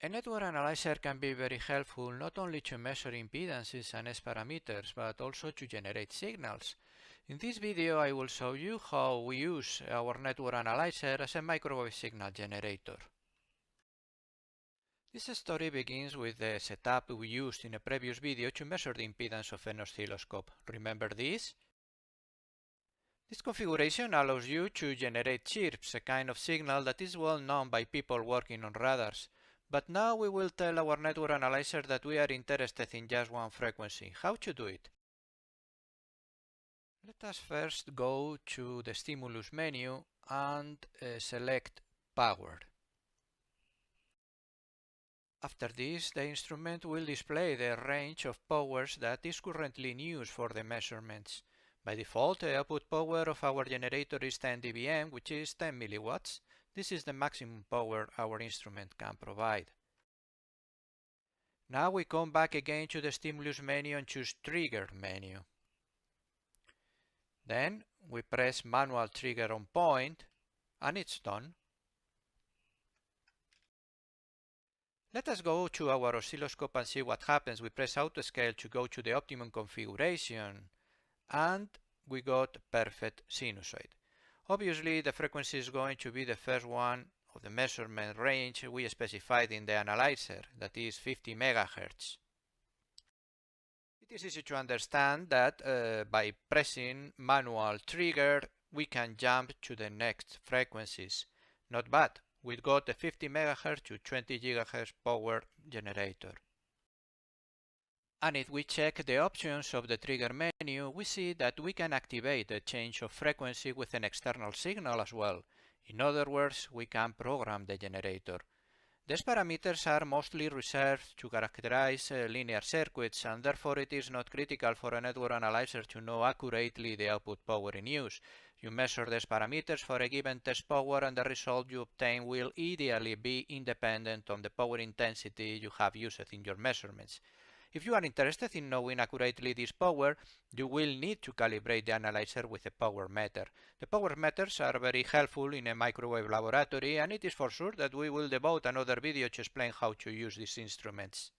A network analyzer can be very helpful not only to measure impedances and S-parameters, but also to generate signals. In this video I will show you how we use our network analyzer as a microwave signal generator. This story begins with the setup we used in a previous video to measure the impedance of an oscilloscope. Remember this? This configuration allows you to generate chirps, a kind of signal that is well known by people working on radars. But now we will tell our network analyzer that we are interested in just one frequency. How to do it? Let us first go to the stimulus menu and select Power. After this, the instrument will display the range of powers that is currently in use for the measurements. By default, the output power of our generator is 10 dBm, which is 10 milliwatts. This is the maximum power our instrument can provide. Now we come back again to the stimulus menu and choose Trigger menu. Then we press Manual Trigger on Point, and it's done. Let us go to our oscilloscope and see what happens. We press Auto Scale to go to the optimum configuration, and we got perfect sinusoid. Obviously, the frequency is going to be the first one of the measurement range we specified in the analyzer, that is 50 MHz. It is easy to understand that by pressing manual trigger we can jump to the next frequencies. Not bad. We got a 50 MHz to 20 GHz power generator. And if we check the options of the trigger menu, we see that we can activate the change of frequency with an external signal as well. In other words, we can program the generator. These parameters are mostly reserved to characterize linear circuits, and therefore it is not critical for a network analyzer to know accurately the output power in use. You measure these parameters for a given test power, and the result you obtain will ideally be independent on the power intensity you have used in your measurements. If you are interested in knowing accurately this power, you will need to calibrate the analyzer with a power meter. The power meters are very helpful in a microwave laboratory, and it is for sure that we will devote another video to explain how to use these instruments.